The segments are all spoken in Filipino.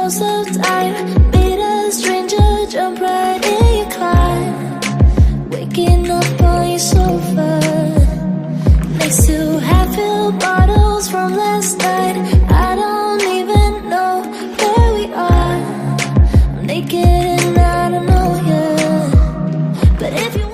house of time. Meet a stranger, jump right in your climb. Waking up on your sofa next to half-filled bottles from last night. I don't even know where we are. I'm naked and I don't know you. But if you want.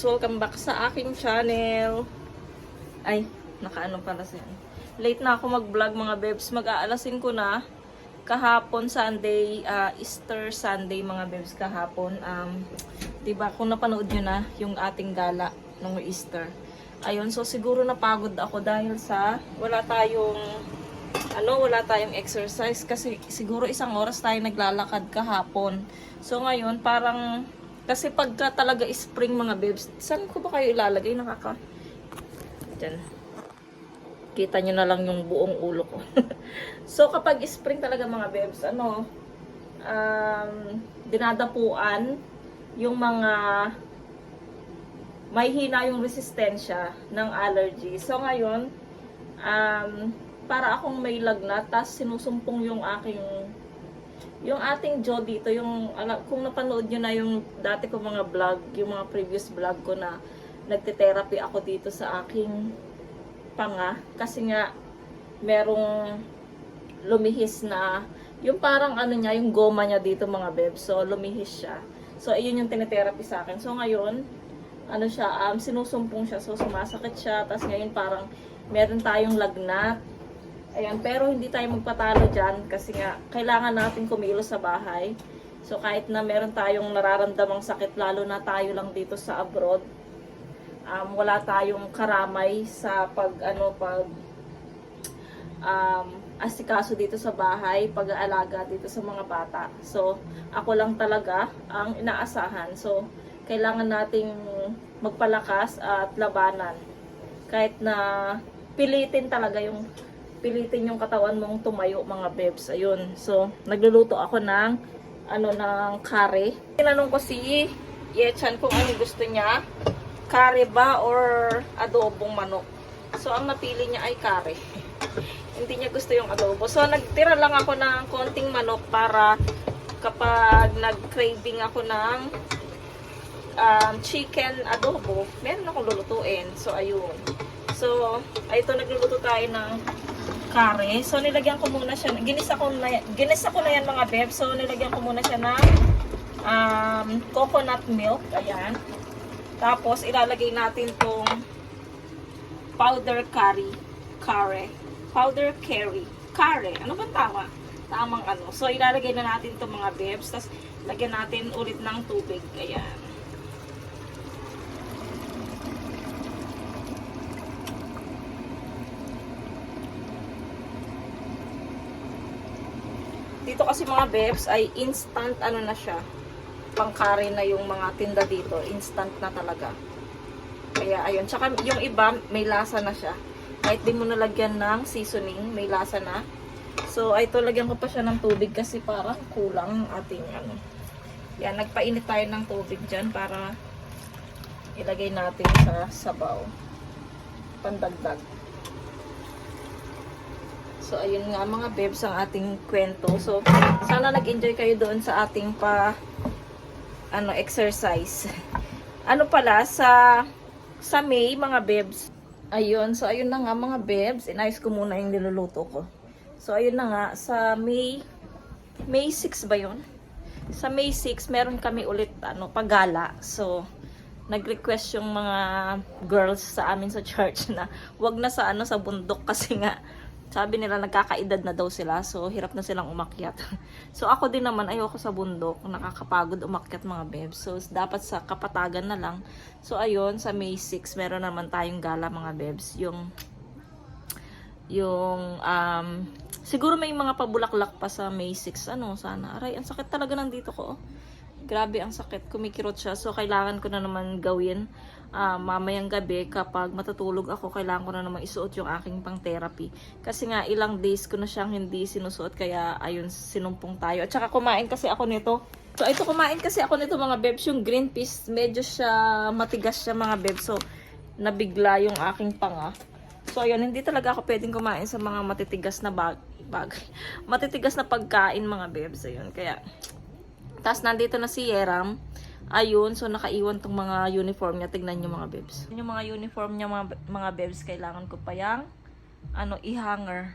Welcome back sa aking channel. Ay, nakaano pala siya. Late na ako mag-vlog mga bebs. Mag-aalasin ko na kahapon Sunday, Easter Sunday mga bebs kahapon. Diba kung napanood nyo na yung ating gala ng Easter. Ayun, so siguro napagod ako dahil sa wala tayong exercise kasi siguro isang oras tayo naglalakad kahapon. So ngayon parang kasi pagka talaga spring mga bebs, saan ko ba kayo ilalagay? Diyan. Kita nyo na lang yung buong ulo ko. So kapag spring talaga mga bebs, dinadapuan yung mga may hina yung resistensya ng allergy. So ngayon, para akong may lagnat, tas sinusumpong yung ating jaw dito, kung napanood nyo na yung dati ko mga vlog, yung mga previous vlog ko na nagte-therapy ako dito sa aking panga. Kasi nga, merong lumihis na, yung parang yung goma niya dito mga bebs. So, lumihis siya. So, ayun yung tinetherapy sa akin. So, ngayon, sinusumpong siya. So, sumasakit siya. Tapos ngayon parang meron tayong lagnat. Ayan, pero hindi tayo magpatalo dyan kasi nga kailangan natin kumilos sa bahay. So kahit na meron tayong nararamdamang sakit, lalo na tayo lang dito sa abroad, wala tayong karamay sa asikaso dito sa bahay, pag-aalaga dito sa mga bata. So ako lang talaga ang inaasahan. So kailangan nating magpalakas at labanan. Kahit na pilitin yung katawan mong tumayo mga bebs. Ayun. So, nagluluto ako ng curry. Tinanong ko si Yechan kung ano gusto niya. Curry ba or adobong manok? So, ang napili niya ay curry. Hindi niya gusto yung adobo. So, nagtira lang ako ng konting manok para kapag nag-craving ako ng chicken adobo, meron akong lulutuin. So, ayun. So, ito nagluluto tayo ng curry. So, nilagyan ko muna siya. Ginisa ko na yan mga beb. So, nilagyan ko muna siya ng coconut milk. Ayan. Tapos, ilalagay natin tong powder curry. Powder curry. Ano bang tama? Tamang ano. So, ilalagay na natin itong mga bebs. Tapos, lagyan natin ulit ng tubig. Ayan. Dito kasi mga bebs ay instant na siya. Pang-curry na yung mga tinda dito. Instant na talaga. Kaya ayun. Tsaka yung iba may lasa na siya. Kahit di mo nalagyan ng seasoning, may lasa na. So ito lagyan ko pa siya ng tubig kasi parang kulang ating Yan, nagpainit tayo ng tubig dyan para ilagay natin sa sabaw. Pandagdag. So, ayun nga mga bebs ang ating kwento. So, sana nag-enjoy kayo doon sa ating exercise. Pala, sa May, mga bebs. Ayun, so ayun na nga mga bebs. Inayos ko muna yung niluluto ko. So, ayun na nga, sa May 6 ba yun? Sa May 6, meron kami ulit, paggala. So, nag-request yung mga girls sa amin sa church na wag na sa sa bundok kasi nga sabi nila nagkakaedad na daw sila, so hirap na silang umakyat. So ako din naman, ayoko sa bundok, nakakapagod umakyat mga bebs. So dapat sa kapatagan na lang. So ayun, sa May 6 meron naman tayong gala mga bebs. Siguro may mga pabulaklak pa sa May 6. Ano, sana. Aray, ang sakit talaga nandito ko. Grabe, ang sakit. Kumikirot siya. So, kailangan ko na naman gawin mamayang gabi. Kapag matutulog ako, kailangan ko na naman isuot yung aking pang therapy. Kasi nga, ilang days ko na siyang hindi sinusuot. Kaya, ayun, sinumpong tayo. At saka, kumain kasi ako nito. So, ito, kumain kasi ako nito mga bebs. Yung green peas, medyo siya, matigas siya mga bebs. So, nabigla yung aking panga. So, ayun, hindi talaga ako pwedeng kumain sa mga matitigas na matitigas na pagkain mga bebs. Ayun, kaya... Tapos nandito na si Yeram. Ayun, so nakaiwan tong mga uniform niya. Tignan nyo mga bebs. Yung mga uniform niya mga bebs, kailangan ko pa yung i-hanger.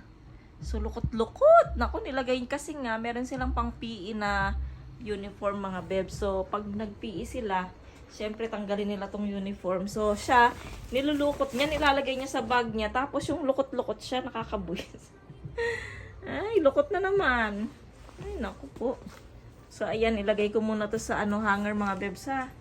So lukot-lukot. Naku, nilagay kasi nga, meron silang pang PE na uniform mga bebs. So pag nag-PE sila, syempre tanggalin nila tong uniform. So siya, nilulukot niya, nilalagay niya sa bag niya. Tapos yung lukot-lukot siya, nakakabuwis. Ay, lukot na naman. Ay, naku po. So, ayan, ilagay ko muna to sa hanger mga bebs ha.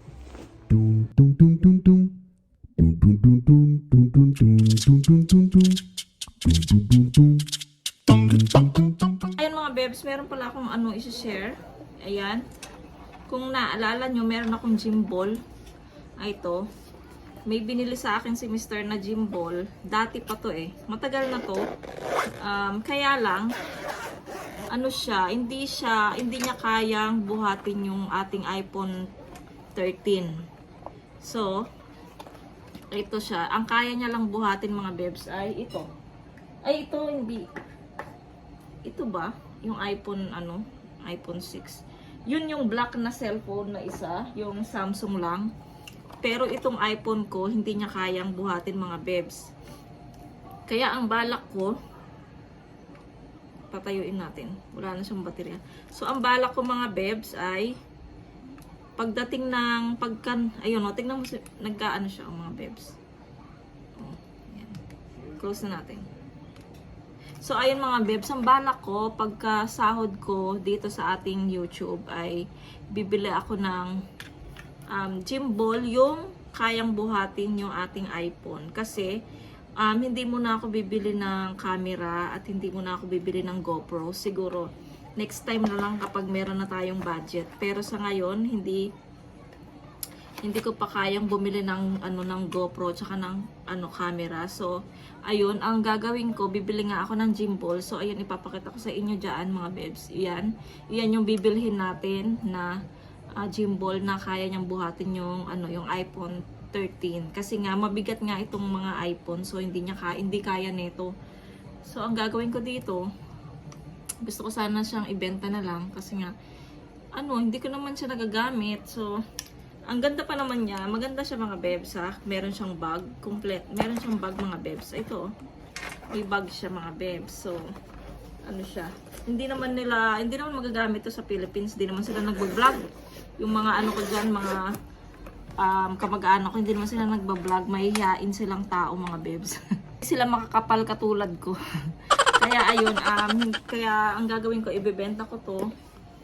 Ayan mga bebs, meron pala akong i-share. Ayan. Kung naalala nyo, meron akong gym ball. Ay, ito. May binili sa akin si Mr. na gym ball. Dati pa to eh. Matagal na to. Kaya lang, hindi niya kayang buhatin yung ating iPhone 13. So, ito siya. Ang kaya niya lang buhatin mga bebs ay ito. Ay, ito hindi. Ito ba? Yung iPhone, iPhone 6. Yun yung black na cellphone na isa. Yung Samsung lang. Pero itong iPhone ko, hindi niya kayang buhatin mga bebs. Kaya ang balak ko, patayuin natin. Wala na siyang baterya. So, ang balak ko mga bebs ay pagdating ng ayun o, tingnan mo nagkaano siya mga bebs. Oh, ayan. Close na natin. So, ayun mga bebs, ang balak ko pagka sahod ko dito sa ating YouTube ay bibili ako ng gym ball yung kayang buhatin yung ating iPhone. Kasi hindi muna ako bibili ng camera at hindi muna ako bibili ng GoPro. Siguro, next time na lang kapag meron na tayong budget. Pero sa ngayon, hindi ko pa kayang bumili ng GoPro tsaka ng camera. So, ayun, ang gagawin ko, bibili nga ako ng gym ball. So, ayun, ipapakita ko sa inyo dyan, mga bebs. Iyan yung bibilhin natin na gym ball na kaya niyang buhatin yung iPhone 13 kasi nga mabigat nga itong mga iPhone, so hindi kaya nito. So ang gagawin ko dito, gusto ko sana siyang ibenta na lang kasi nga hindi ko naman siya nagagamit. So ang ganda pa naman niya, maganda siya mga bebs ha. Meron siyang bag, meron siyang bag mga bebs. Ito, may bag siya mga bebs. So siya, hindi naman magagamit to sa Philippines, hindi naman sila nagbo-vlog. Yung mga ko dyan, mga kamag-anak ko, hindi naman sila nagbablog, mahihiyain silang tao mga bebs. Sila makakapal katulad ko. Kaya ayun, kaya ang gagawin ko, ibebenta ko to.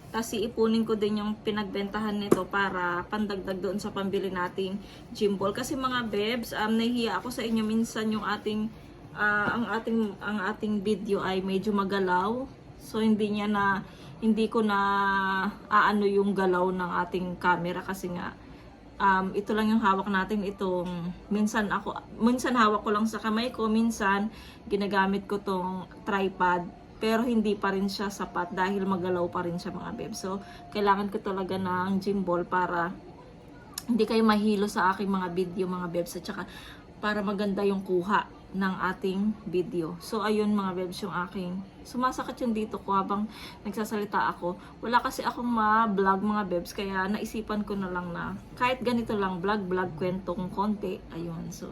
Tapos iipunin ko din yung pinagbentahan nito para pandagdag doon sa pambili nating gym ball. Kasi mga bebs, nahihiya ako sa inyo minsan yung ang ating video ay medyo magalaw. So hindi ko na yung galaw ng ating camera kasi nga ito lang yung hawak natin, itong minsan hawak ko lang sa kamay ko, minsan ginagamit ko tong tripod, pero hindi pa rin siya sapat dahil magalaw pa rin siya mga bebs. So kailangan ko talaga ng gym ball para hindi kayo mahilo sa aking mga video mga bebs, at saka para maganda yung kuha ng ating video. So ayun mga bebs, yung aking sumasakit yung dito ko habang nagsasalita ako. Wala kasi akong ma-vlog mga bebs, kaya naisipan ko na lang na kahit ganito lang, vlog kwentong konti. Ayun, so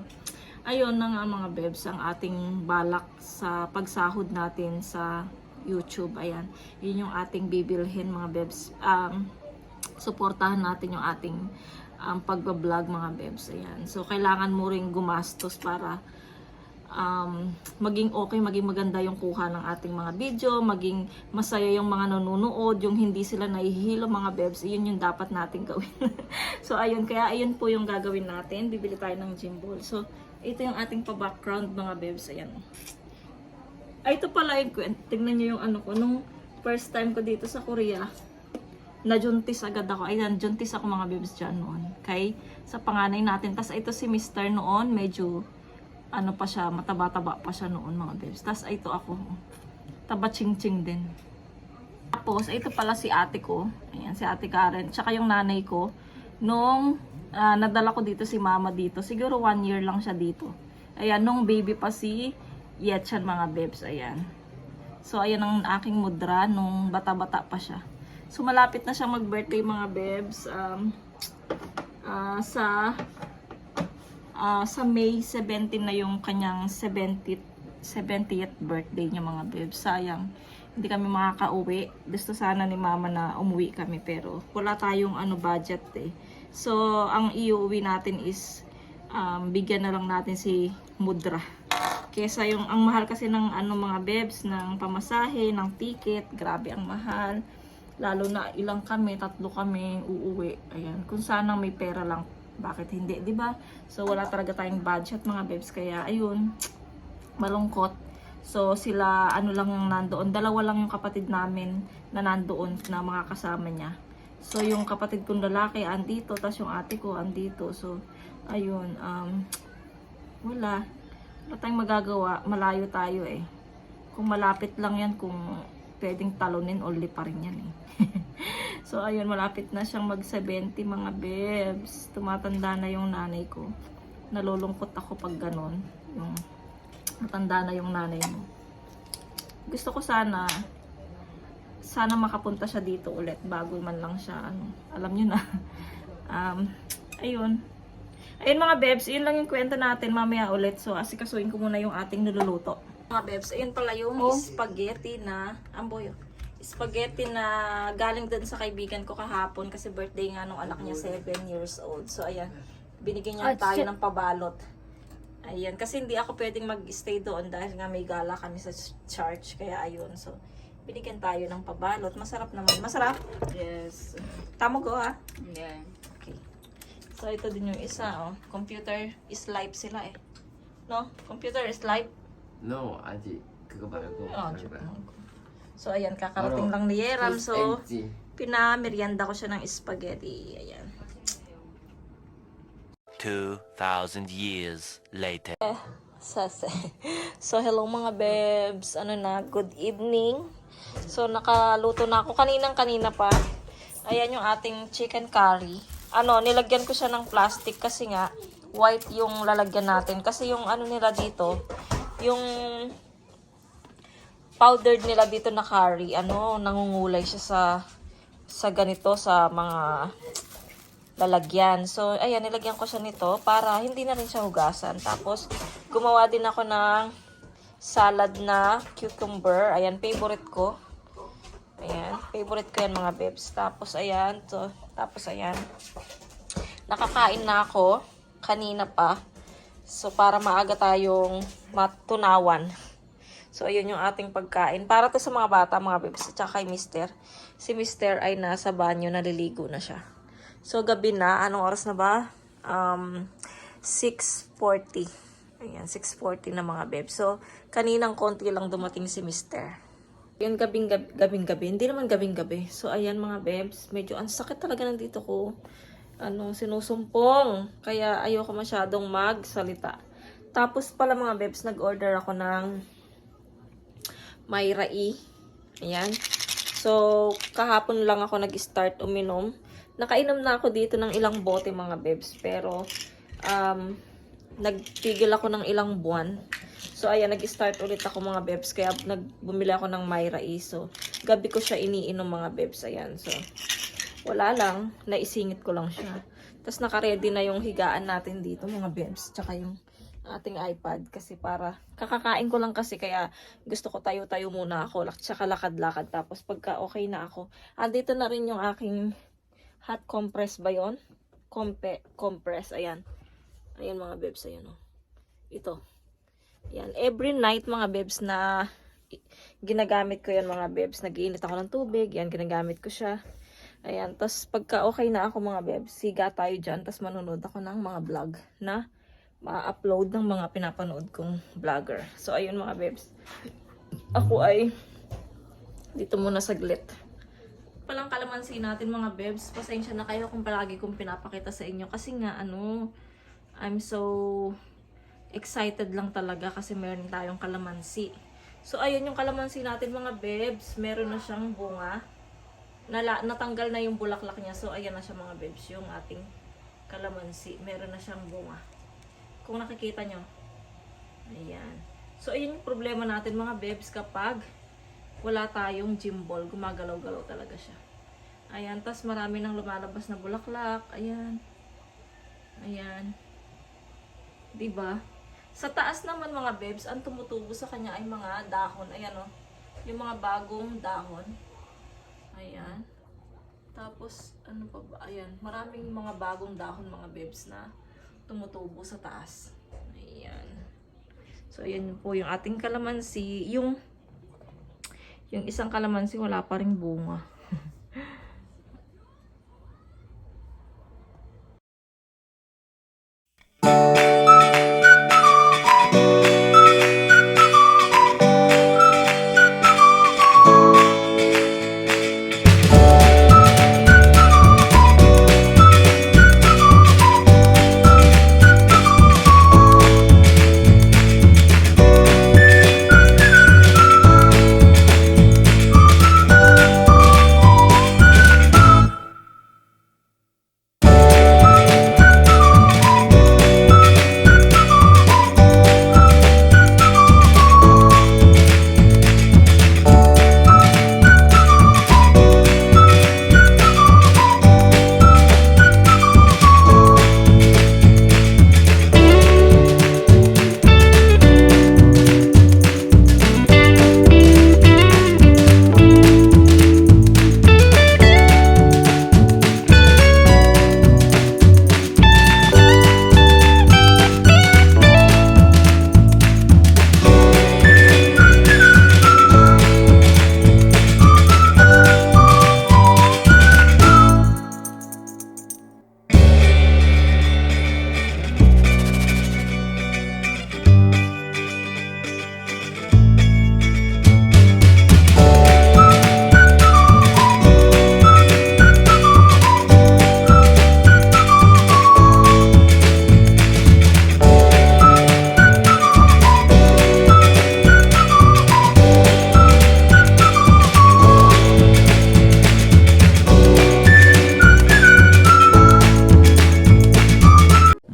ayun na nga mga bebs ang ating balak sa pagsahod natin sa YouTube. Ayan, yun yung ating bibilhin mga bebs. Suportahan natin yung ating pagbablog mga bebs. Ayan, so kailangan mo ring gumastos para maging okay, maging maganda yung kuha ng ating mga video, maging masaya yung mga nanonood, yung hindi sila nahihilo mga bebs, yun yung dapat natin gawin. So ayun, kaya ayun po yung gagawin natin, bibili tayo ng gym ball. So ito yung ating pa-background mga bebs, ayan. Ay, ito pala yung, tingnan nyo yung ano ko, nung first time ko dito sa Korea, najuntis agad ako. Ayan, juntis ako mga bebs dyan noon. Kay, sa panganay natin. Tapos ito si Mr. noon, medyo, ano pa siya, mataba-taba pa siya noon mga bebs. Tapos ito ako, taba-ching-ching din. Tapos, ito pala si ate ko. Ayan, si ate Karen. Tsaka yung nanay ko. Nung nadala ko dito si mama dito, siguro 1 year lang siya dito. Ayan, nung baby pa si Yetchan mga bebs, ayan. So, ayan ang aking mudra nung bata-bata pa siya. So, malapit na siyang mag-birthday mga bebs. Sa May 17 na yung kanyang 70th birthday niya mga bebs. Sayang, hindi kami makaka-uwi. Gusto sana ni mama na umuwi kami pero wala tayong budget eh. So, ang iuwi natin is bigyan na lang natin si mudra. Kesa yung, ang mahal kasi ng mga bebs, ng pamasahe, ng ticket, grabe ang mahal. Lalo na ilang kami, 3 kami uuwi. Ayan, kung sana may pera lang, bakit hindi, 'di ba? So wala talaga tayong budget mga bebs, kaya ayun, malungkot. So sila lang yung nandoon, 2 lang yung kapatid namin na nandoon na mga kasama niya. So yung kapatid kong lalaki andito, tas yung ate ko andito. So ayun, wala tayong magagawa, malayo tayo eh. Kung malapit lang yan, kung pwedeng talunin, only pa rin yan eh. So ayun, malapit na siyang mag 70 mga bebs. Tumatanda na yung nanay ko. Nalulungkot ako pag ganon, yung matanda na yung nanay mo. Gusto ko sana makapunta siya dito ulit bago man lang siya alam niyo na. Ayun mga bebs, yun lang yung kwento natin mamaya ulit. So, asikasuin ko muna yung ating niluluto. Mga bebs, ayun pala yung spaghetti na, spaghetti na galing dun sa kaibigan ko kahapon kasi birthday nga nung anak niya, 7 years old. So, ayan, binigyan niya tayo ng pabalot. Ayan, kasi hindi ako pwedeng mag-stay doon dahil nga may gala kami sa church. Kaya ayun, so, binigyan tayo ng pabalot. Masarap naman. Masarap? Yes. Tamo ko ha? Yeah. Okay. So, ito din yung isa, Computer is live sila eh. No? Computer is live. No, 아직 그거 말고 So, ayan, kakarating lang ni Yeram. So, pinamerienda ko siya ng spaghetti. Ayan. 2,000 years later. So, hello mga bebs. Good evening. So, nakaluto na ako kanina pa. Ayan yung ating chicken curry. Nilagyan ko siya ng plastic kasi nga white yung lalagyan natin. Kasi yung nila dito, yung powdered nila dito na curry, nangungulay siya sa ganito, sa mga lalagyan. So, ayan, nilagyan ko siya nito para hindi na rin siya hugasan. Tapos, gumawa din ako ng salad na cucumber. Ayan, favorite ko. Ayan, favorite ko yan mga bebs. Tapos, ayan, nakakain na ako kanina pa. So, para maaga tayong matunawan. So, ayun yung ating pagkain. Para to sa mga bata, mga bebs. At saka kay Mister. Si Mister ay nasa banyo, naliligo na siya. So, gabi na. Anong oras na ba? 6:40. Ayan, 6:40 na mga bebs. So, kaninang konti lang dumating si Mister. Yun, gabing-gabi. Hindi naman gabing-gabi. So, ayan mga bebs. Medyo ang sakit talaga nandito ko. Sinusumpong. Kaya ayoko masyadong magsalita. Tapos pala mga bebs, nag-order ako ng Myra E. Ayan. So, kahapon lang ako nag-start uminom. Nakainom na ako dito ng ilang bote mga bebs. Pero, nagpigil ako ng ilang buwan. So, ayan, nag-start ulit ako mga bebs. Kaya, bumili ako ng Myra E. So, gabi ko siya iniinom mga bebs. Ayan, so, wala lang. Naisingit ko lang siya. Tapos, naka-ready na yung higaan natin dito mga bebs. Tsaka yung ating iPad. Kasi para, kakakain ko lang kasi. Kaya, gusto ko tayo-tayo muna ako. Tsaka lakad-lakad. Tapos, pagka okay na ako. Andito na rin yung aking hot compress ba yun? Compress. Ayan. Ayan mga bebs. Ayan o. Ito. Yan, every night mga bebs na ginagamit ko yan mga bebs. Nag-iinit ako ng tubig, yan ginagamit ko siya. Ayan, tas pagka okay na ako mga bebs, siga tayo dyan, tas manonood ako ng mga vlog na ma-upload ng mga pinapanood kong vlogger. So ayun mga bebs, ako ay dito muna saglit. Palang kalamansi natin mga bebs, pasensya na kayo kung palagi kong pinapakita sa inyo kasi nga I'm so excited lang talaga kasi meron tayong kalamansi. So ayun yung kalamansi natin mga bebs, meron na siyang bunga. Natanggal na yung bulaklak niya. So ayan na siya mga bebs, yung ating kalamansi, meron na siyang bunga. Kung nakikita nyo, ayan. So ayun yung problema natin mga bebs, kapag wala tayong gimbal, gumagalaw-galaw talaga siya. Ayan, tas marami nang lumalabas na bulaklak. Ayan. Ayan. Diba? Sa taas naman mga bebs, ang tumutubo sa kanya ay mga dahon. Ayan o. Yung mga bagong dahon. Ayan. Tapos, ano pa ba? Ayan. Maraming mga bagong dahon mga bebs na tumutubo sa taas. Ayan. So, ayan po yung ating kalamansi. Yung isang kalamansi wala pa ring bunga.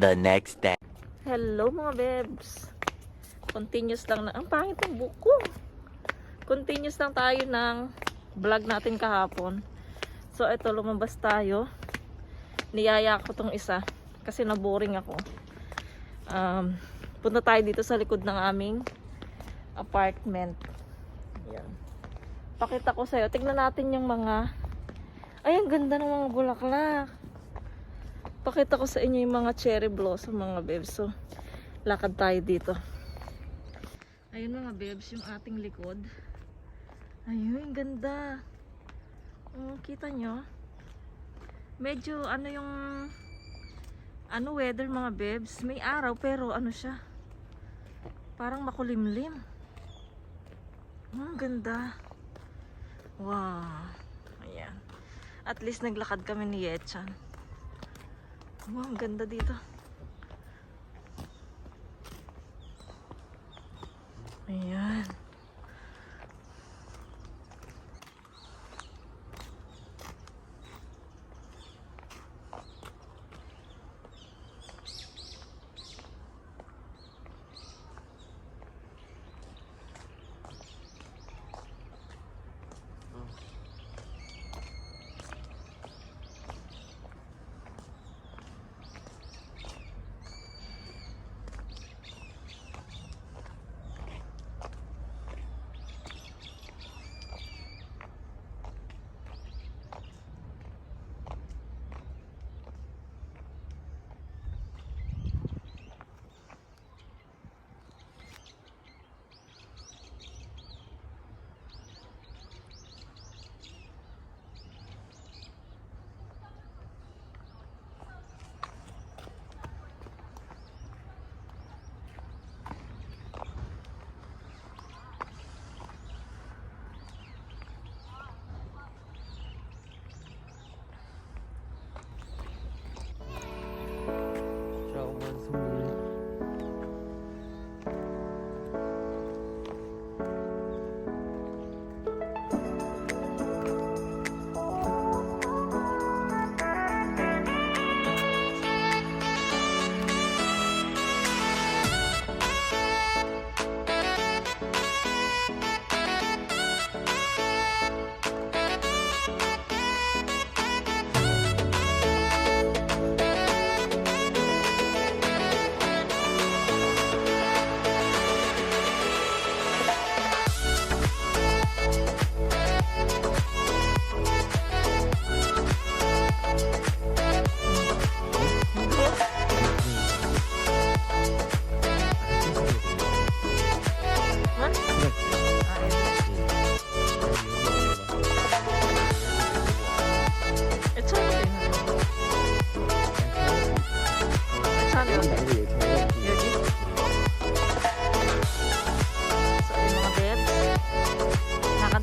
The next day. Hello mga bebs. Continuous lang na. Ang pangit ng buko. Continuous lang tayo ng vlog natin kahapon. So ito, lumabas tayo. Niyaya ko tong isa kasi naboring ako. Punta tayo dito sa likod ng aming apartment. Ayan. Pakita ko sa'yo. Tignan natin yung mga... Ay, ang ganda ng mga bulaklak. Pakita ko sa inyo yung mga cherry blossom mga bebs. So, lakad tayo dito. Ayun mga bebs, yung ating likod. Ayun, ganda. Oh, kita nyo? Medyo yung weather mga bebs. May araw pero ano siya? Parang makulimlim. Ganda. Wow. Ayan. At least naglakad kami ni Yechan. Wow, ang ganda dito. Ayan.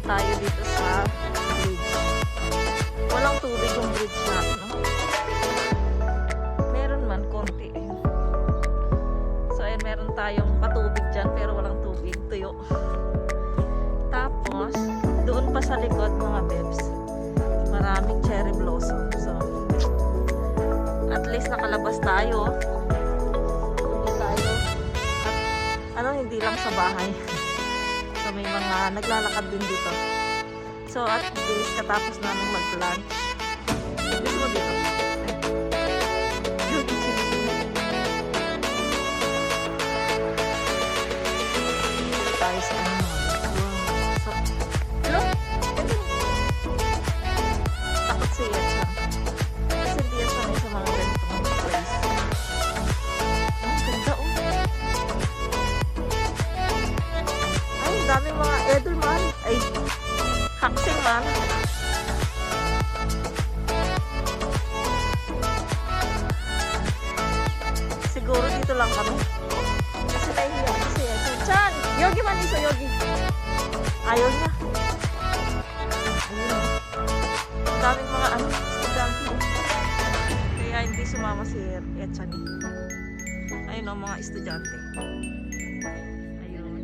tayo dito sa bridge. Walang tubig yung bridge natin, no? Meron man, konti. So, ayan, meron tayong patubig dyan, pero walang tubig. Tuyo. Tapos, doon pa sa likod, mga bebs, maraming cherry blossom. So, at least nakalabas tayo. Hindi tayo. At, hindi lang sa bahay. So, may mga naglalakad din dito. So, at least katapos namin mag-lunch. Gusto mo dito? Tayo sa ano. So, hello? Takot siya siya. Kasi hindi yan sanay sa mga ganitong place. Ang ganda, oh. Ay, daming mga edelman. Ay, haksing man. Siguro dito lang kami. Kasi nahihiya ko siya. Chan! Yogi man isa, Yogi. Ayaw niya. Ayun. Ang daming mga estudyante. Kaya hindi sumama si Echan. Ayun o, mga estudyante. Ayun.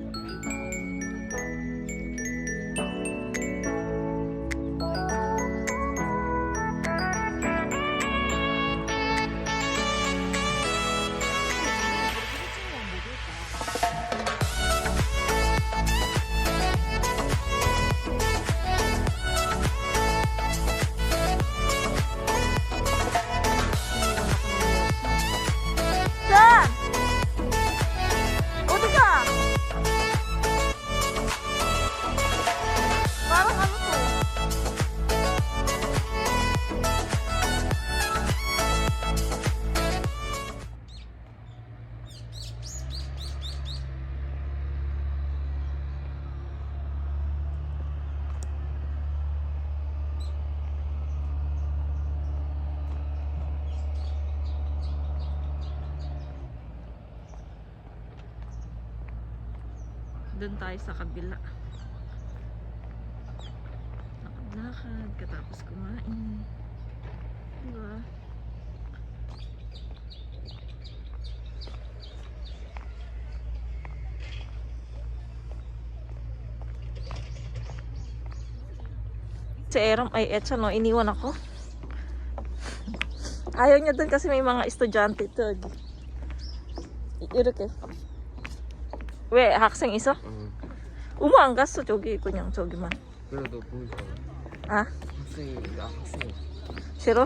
Chan! Uti ka! Parang ano to? Doon tayo sa kabila. Lakad-lakad katapos kumain. Diba? Si Eram ay etsa, no? Iniwan ako. Ayaw niya doon kasi may mga estudyante ito. Iruke. 왜 학생 있어? 우모 안 갔어 저기 그냥 저기만. 그래도 보니까 아 학생이 나 학생. 싫어?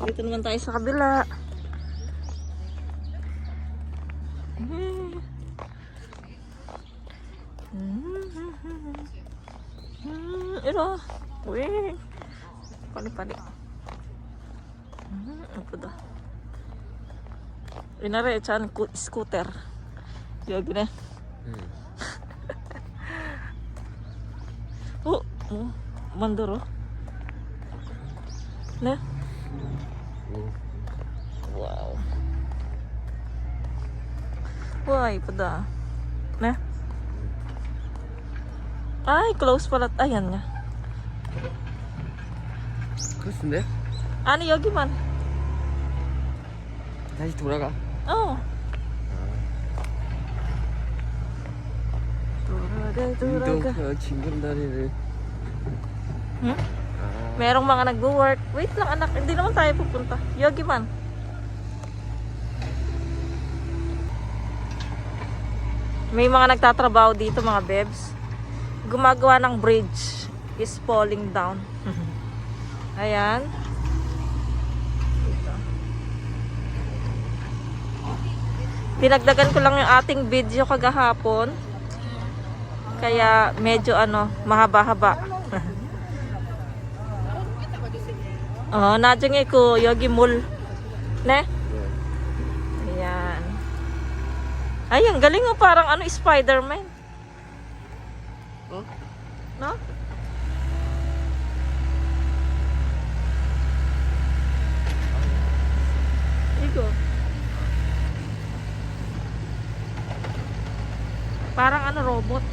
Dito naman tayo sa kabila. Ito. Uy. Pali-pali. Apa dah? Inare chan scooter. Yagi na. Oh, mandoro. Ne? Wow. Why pada? Ne? Ay, close pala. Ayan nga. 그렇은데? 아니 여기만. 다시 돌아가. Duraga. 그 징검다리를. Hmm? Merong mga nagwo-work. Wait lang anak, hindi naman tayo pupunta. Yogi man. May mga nagtatrabaho dito mga bebs. Gumagawa ng bridge is falling down. Ayan. Dito. Pinagdagan ko lang yung ating video kagahapon. Kaya medyo mahaba-haba. 나중에 여기 물. 네? Ayan. Ay, ang galing mo parang Spider-Man. Oh? No? Igo. Parang ano, robot.